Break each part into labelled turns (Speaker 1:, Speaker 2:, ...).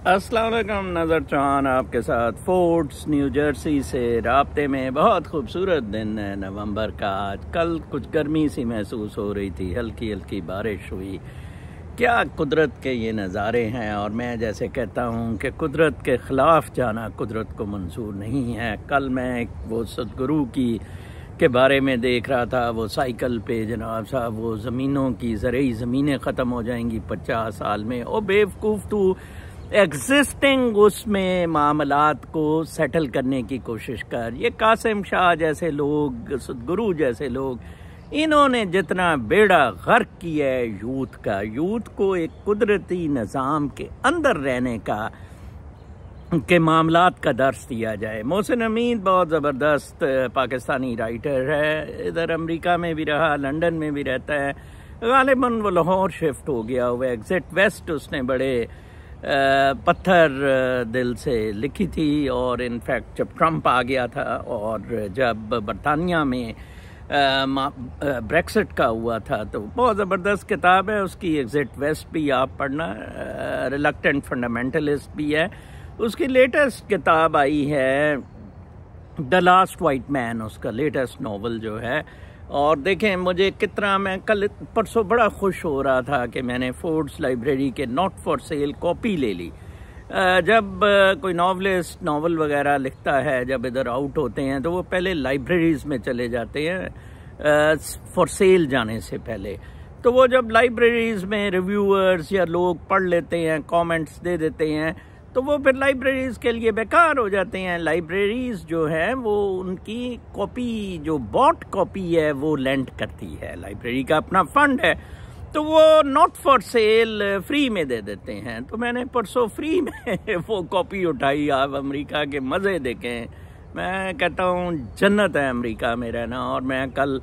Speaker 1: अस्सलाम वालेकुम। नज़र चौहान आपके साथ फोर्ट्स न्यू जर्सी से राब्ते में। बहुत खूबसूरत दिन है नवंबर का आज। कल कुछ गर्मी सी महसूस हो रही थी, हल्की हल्की बारिश हुई। क्या कुदरत के ये नज़ारे हैं। और मैं जैसे कहता हूँ कि कुदरत के ख़िलाफ़ जाना कुदरत को मंजूर नहीं है। कल मैं वो सदगुरु के बारे में देख रहा था, वो साइकिल पे जनाब साहब, वो ज़मीनों की ज़रूरी ज़मीनें ख़त्म हो जाएंगी 50 साल में। ओ बेवकूफ़, तू एग्जिस्टिंग उसमें मामलात को सेटल करने की कोशिश कर। ये कासिम शाह जैसे लोग, सदगुरु जैसे लोग, इन्होंने जितना बेड़ा गर्क किया है यूथ को एक कुदरती निज़ाम के अंदर रहने के मामलात का दर्स दिया जाए। मोहसिन हमीद बहुत ज़बरदस्त पाकिस्तानी राइटर है, इधर अमेरिका में भी रहा, लंदन में भी रहता है। गालिबन वो लाहौर शिफ्ट हो गया हुआ। एग्जिट वेस्ट उसने बड़े पत्थर दिल से लिखी थी। और इनफैक्ट जब ट्रंप आ गया था और जब बरतानिया में ब्रेक्सिट का हुआ था, तो बहुत ज़बरदस्त किताब है उसकी। एग्जिट वेस्ट भी आप पढ़ना, रिलक्टेंट फंडामेंटलिस्ट भी है। उसकी लेटेस्ट किताब आई है द लास्ट वाइट मैन, उसका लेटेस्ट नावल जो है। और देखें मुझे कितना, मैं कल परसों बड़ा खुश हो रहा था कि मैंने फोर्ड्स लाइब्रेरी के नॉट फॉर सेल कॉपी ले ली। जब कोई नॉवलिस्ट नावल वगैरह लिखता है, जब इधर आउट होते हैं तो वो पहले लाइब्रेरीज में चले जाते हैं फॉर सेल जाने से पहले। तो वो जब लाइब्रेरीज में रिव्यूअर्स या लोग पढ़ लेते हैं, कमेंट्स दे देते हैं, तो वो फिर लाइब्रेरीज के लिए बेकार हो जाते हैं। लाइब्रेरीज जो है वो उनकी कॉपी, जो बॉट कॉपी है, वो लेंट करती है। लाइब्रेरी का अपना फंड है, तो वो नॉट फॉर सेल फ्री में दे देते हैं। तो मैंने परसों फ्री में वो कॉपी उठाई। आप अमेरिका के मज़े देखें। मैं कहता हूँ जन्नत है अमेरिका में रहना। और मैं कल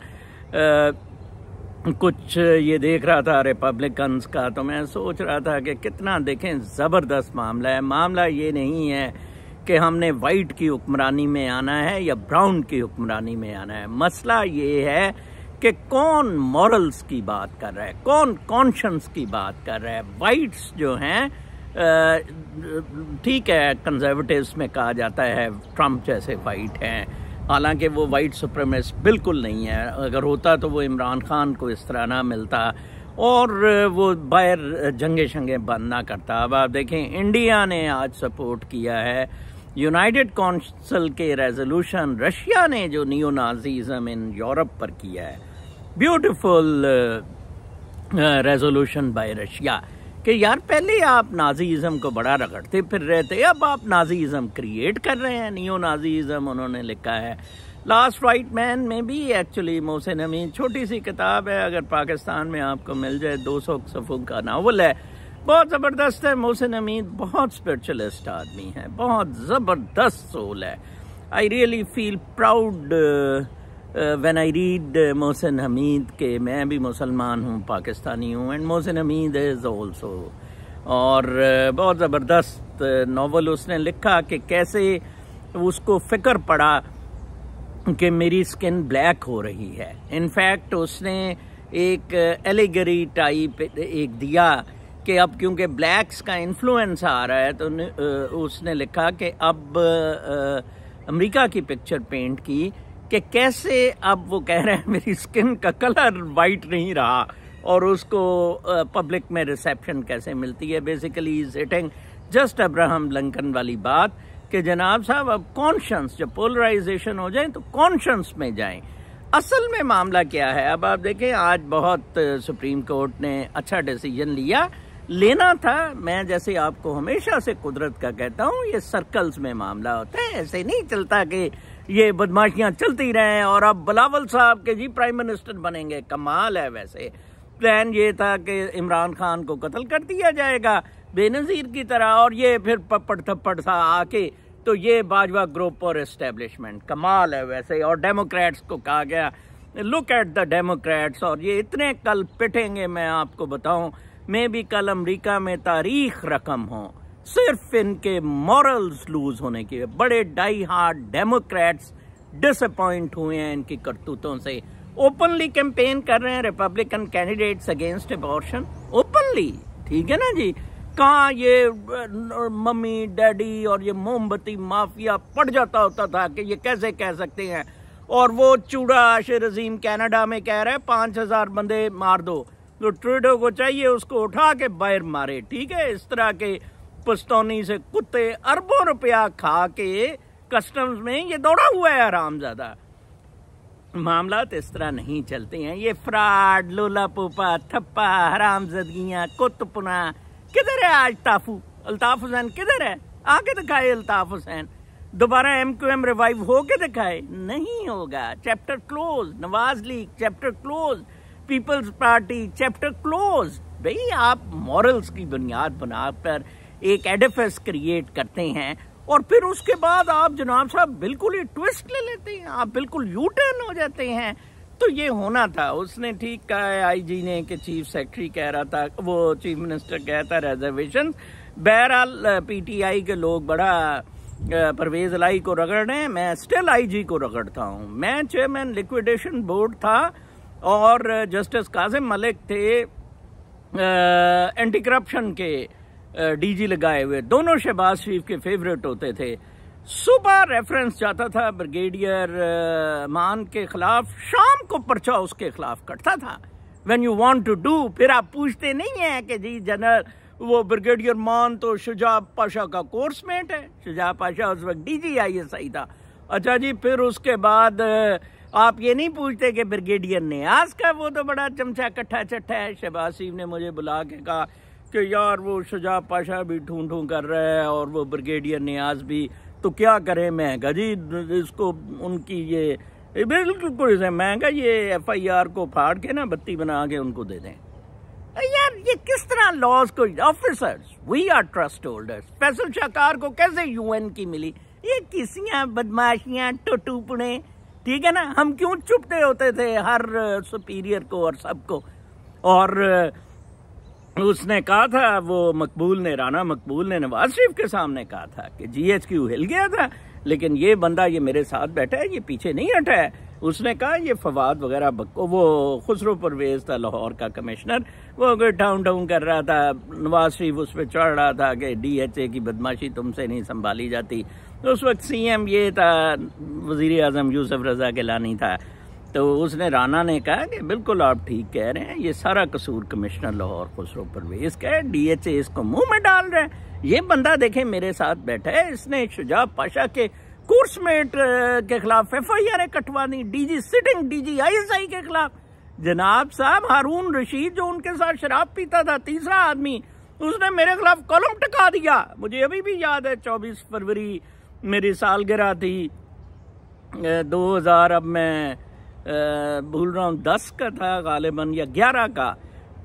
Speaker 1: कुछ ये देख रहा था रिपब्लिकन्स का, तो मैं सोच रहा था कि कितना देखें ज़बरदस्त मामला है। मामला ये नहीं है कि हमने वाइट की हुक्मरानी में आना है या ब्राउन की हुक्मरानी में आना है। मसला ये है कि कौन मॉरल्स की बात कर रहा है, कौन कॉन्शियंस की बात कर रहा है। वाइट्स जो हैं, ठीक है, कंजर्वेटिव्स में कहा जाता है ट्रंप जैसे वाइट हैं, हालांकि वो वाइट सुप्रीमिस्ट बिल्कुल नहीं है। अगर होता तो वो इमरान खान को इस तरह ना मिलता और वो बाहर जंगे शंगे बंद ना करता। अब आप देखें, इंडिया ने आज सपोर्ट किया है यूनाइटेड काउंसिल के रेजोल्यूशन, रशिया ने जो नियो नाजीज़म इन यूरोप पर किया है। ब्यूटीफुल रेजोल्यूशन बाय रशिया कि यार पहले आप नाजीज़म को बड़ा रगड़ते फिर रहे थे, अब आप नाजीज़म क्रिएट कर रहे हैं। नियो नाजीज़म उन्होंने लिखा है। लास्ट वाइट मैन में भी एक्चुअली मोहसिन हमीद, छोटी सी किताब है, अगर पाकिस्तान में आपको मिल जाए, 200 सफ़ों का नावल है, बहुत ज़बरदस्त है। मोहसिन हमीद बहुत स्पिरिचुअलिस्ट आदमी है, बहुत ज़बरदस्त सोल है। I really feel proud when I read Mohsin Hamid के मैं भी मुसलमान हूँ, पाकिस्तानी हूँ, and Mohsin Hamid is also. और बहुत ज़बरदस्त नावल उसने लिखा कि कैसे उसको फ़िक्र पड़ा कि मेरी स्किन ब्लैक हो रही है। इनफैक्ट उसने एक एलिगरी टाइप एक दिया कि अब क्योंकि ब्लैक्स का इन्फ्लुएंस आ रहा है, तो उसने लिखा कि अब अमेरिका की पिक्चर पेंट की कि कैसे अब वो कह रहे हैं मेरी स्किन का कलर वाइट नहीं रहा और उसको पब्लिक में रिसेप्शन कैसे मिलती है। Basically is hitting just Abraham Lincoln वाली बात कि जनाब साहब अब कॉन्शियंस, जब पोलराइजेशन हो जाए तो कॉन्शियंस में जाएं। असल में मामला क्या है, अब आप देखें, आज बहुत सुप्रीम कोर्ट ने अच्छा डिसीजन लेना था। मैं जैसे आपको हमेशा से कुदरत का कहता हूँ, ये सर्कल्स में मामला होता है, ऐसे नहीं चलता कि ये बदमाशियां चलती रहें और अब बिलावल साहब के जी प्राइम मिनिस्टर बनेंगे। कमाल है। वैसे प्लान ये था कि इमरान खान को कत्ल कर दिया जाएगा बेनजीर की तरह, और ये फिर पप्पड़ थप्पड़ सा आके तो ये बाजवा ग्रुप और एस्टेब्लिशमेंट। कमाल है वैसे। और डेमोक्रेट्स को कहा गया लुक एट द डेमोक्रेट्स, और ये इतने कल पिटेंगे मैं आपको बताऊं। मैं भी कल अमेरिका में तारीख रकम हो सिर्फ इनके मॉरल्स लूज होने की। बड़े डाई हार्ड डेमोक्रेट्स डिसअपॉइंट हुए हैं इनकी करतूतों से। ओपनली कैंपेन कर रहे हैं Republican candidates against abortion, openly, ठीक है ना जी। कहाँ ये मम्मी डैडी और ये मोमबत्ती माफिया पड़ जाता होता था कि ये कैसे कह सकते हैं। और वो चूड़ा आशिर अजीम कनाडा में कह रहे हैं 5000 बंदे मार दो, तो ट्रूडो को चाहिए उसको उठा के बाहर मारे। ठीक है, इस तरह के पस्तौनी से कुत्ते अरबों रुपया खा के कस्टम्स में ये दौड़ा हुआ है हरामजादा। मामलात इस तरह नहीं चलते हैं। ये फ्रॉड, लोला पोपा, थप्पा, हरामजदगियां, कुतपुना। किधर है आज ताफू? अल्ताफ हुसैन किधर है? आके दिखाए अल्ताफ हुसैन। दोबारा MQM रिवाइव हो के दिखाए, नहीं होगा। Chapter close. Nawaz league chapter close. Peoples party chapter close. भाई आप मॉरल्स की बुनियाद बनाकर एक एडिफिस क्रिएट करते हैं और फिर उसके बाद आप जनाब साहब बिल्कुल ही ट्विस्ट ले लेते हैं, आप बिल्कुल यू टर्न हो जाते हैं। तो ये होना था। उसने ठीक कहा है IG ने कि चीफ सेक्रेटरी कह रहा था, वो चीफ मिनिस्टर कहता रिजर्वेशन। बहरहाल PTI के लोग बड़ा परवेज इलाही को रगड़ रहे हैं, मैं स्टिल IG को रगड़ता हूँ। मैं चेयरमैन लिक्विडेशन बोर्ड था और जस्टिस कासिम मलिक थे एंटी करप्शन के DG लगाए हुए। दोनों शहबाज शरीफ के फेवरेट होते थे। सुबह रेफरेंस जाता था ब्रिगेडियर मान के खिलाफ, शाम को पर्चा उसके खिलाफ कटता था। When you want to do, फिर आप पूछते नहीं है कि जी जनरल वो ब्रिगेडियर मान तो शुजा पाशा का कोर्समेट है। शुजा पाशा उस वक्त DG ISI था। अच्छा जी, फिर उसके बाद आप ये नहीं पूछते कि ब्रिगेडियर नियाज का वो तो बड़ा चमचा कट्ठा चट्ठा है। शहबाज शरीफ ने मुझे बुला के कहा कि यार वो शुजा पाशा भी ठूं ठूं कर रहा है और वो ब्रिगेडियर नियाज भी, तो क्या करें। महंगा जी इसको उनकी ये बिल्कुल इसे महंगा ये FIR को फाड़ के ना बत्ती बना के उनको दे दें। यार ये किस तरह लॉज को, officers we are trust holders. Faisal शाकार को कैसे UN की मिली? ये किसियां बदमाशियां टूटूपड़े, ठीक है ना। हम क्यों चुपते होते थे हर सुपीरियर को और सबको। और उसने कहा था, वो मकबूल ने, राना मकबूल ने नवाज शरीफ के सामने कहा था कि GHQ हिल गया था, लेकिन ये बंदा ये मेरे साथ बैठा है, ये पीछे नहीं हटा है। उसने कहा ये फवाद वगैरह बक्को, वो खुसरो परवेज था लाहौर का कमिश्नर, वो कोई डाउन डाउन कर रहा था। नवाज शरीफ उस पर चढ़ रहा था कि DHA की बदमाशी तुमसे नहीं संभाली जाती। तो उस वक्त CM ये था, वजीर आजम यूसुफ रजा गिलानी था। तो उसने, राना ने कहा कि बिल्कुल आप ठीक कह रहे हैं, ये सारा कसूर कमिश्नर लाहौर खुसरो परवेज का है, DHA इसको मुंह में डाल रहे हैं। ये बंदा देखें मेरे साथ बैठा है, इसने शुजा पाशा के कोर्समेट के खिलाफ FIR कटवा दी, सिटिंग DG ISI के खिलाफ। जनाब साहब हारून रशीद जो उनके साथ शराब पीता था, तीसरा आदमी, उसने मेरे खिलाफ कॉलम टका दिया। मुझे अभी भी याद है 24 फरवरी मेरी सालगिरह थी 2000, अब मैं भूल रहा हूँ 10 का था गालिबन या 11 का।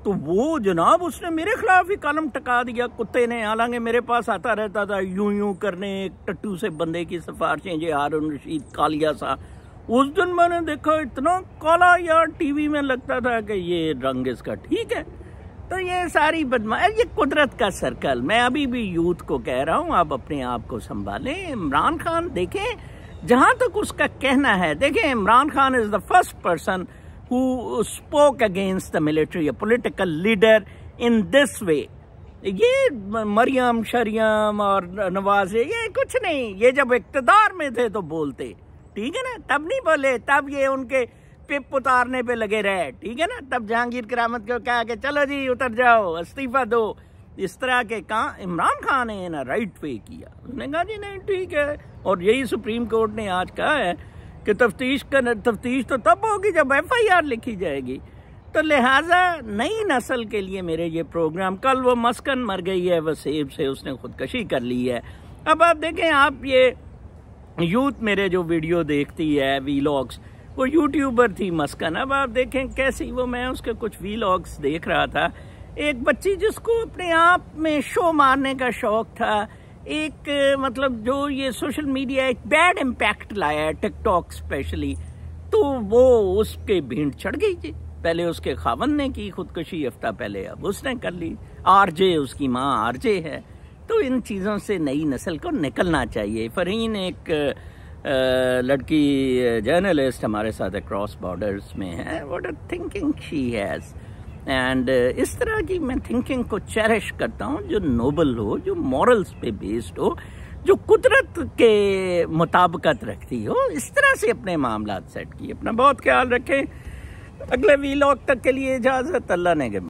Speaker 1: तो वो जनाब उसने मेरे खिलाफ ही कलम टका दिया कुत्ते ने। हालांकि मेरे पास आता रहता था यूं यूं करने, एक टट्टू से बंदे की सिफारिशें, ये हारून रशीद कालिया सा। उस दिन मैंने देखा इतना काला यार, टीवी में लगता था कि ये रंग इसका ठीक है। तो ये सारी बदमाश, ये कुदरत का सर्कल। मैं अभी भी यूथ को कह रहा हूँ, आप अपने आप को संभालें। इमरान खान देखें, जहां तक उसका कहना है, देखें Imran Khan is the first person who spoke against the military, a political leader in this way. ये मरियम शरियम और नवाज, ये कुछ नहीं, ये जब इक्तदार में थे तो बोलते, ठीक है ना, तब नहीं बोले, तब ये उनके पिप उतारने पे लगे रहे, ठीक है ना। तब जहांगीर करामत को कहा कि चलो जी उतर जाओ, इस्तीफा दो। इस तरह के काम इमरान खान ने ना राइट वे किया। उसने कहा जी नहीं ठीक है, और यही सुप्रीम कोर्ट ने आज कहा है कि तफ्तीश तो तब होगी जब FIR लिखी जाएगी। तो लिहाजा नई नस्ल के लिए मेरे ये प्रोग्राम, कल वो मस्कन मर गई है वसेब से, उसने खुदकशी कर ली है। अब आप देखें, आप ये यूथ मेरे जो वीडियो देखती है वीलॉग्स, वो यूट्यूबर थी मस्कन। अब आप देखें कैसी वो, मैं उसके कुछ वीलॉग्स देख रहा था। एक बच्ची जिसको अपने आप में शो मारने का शौक था, एक मतलब जो ये सोशल मीडिया एक बैड इम्पैक्ट लाया है, टिकटॉक स्पेशली, तो वो उसके भीड़ चढ़ गई थी। पहले उसके खावन ने की खुदकुशी हफ्ता पहले, अब उसने कर ली। RJ, उसकी माँ RJ है। तो इन चीज़ों से नई नस्ल को निकलना चाहिए। फरहीन एक लड़की जर्नलिस्ट हमारे साथ अक्रॉस बॉर्डर्स में है, what a thinking she has. And इस तरह की मैं थिंकिंग को चेरिश करता हूँ, जो नोबल हो, जो मॉरल्स पे बेस्ड हो, जो कुदरत के मुताबिकत रखती हो। इस तरह से अपने मामला सेट किए। अपना बहुत ख्याल रखें। अगले वीलॉग तक के लिए इजाज़त। अल्लाह ने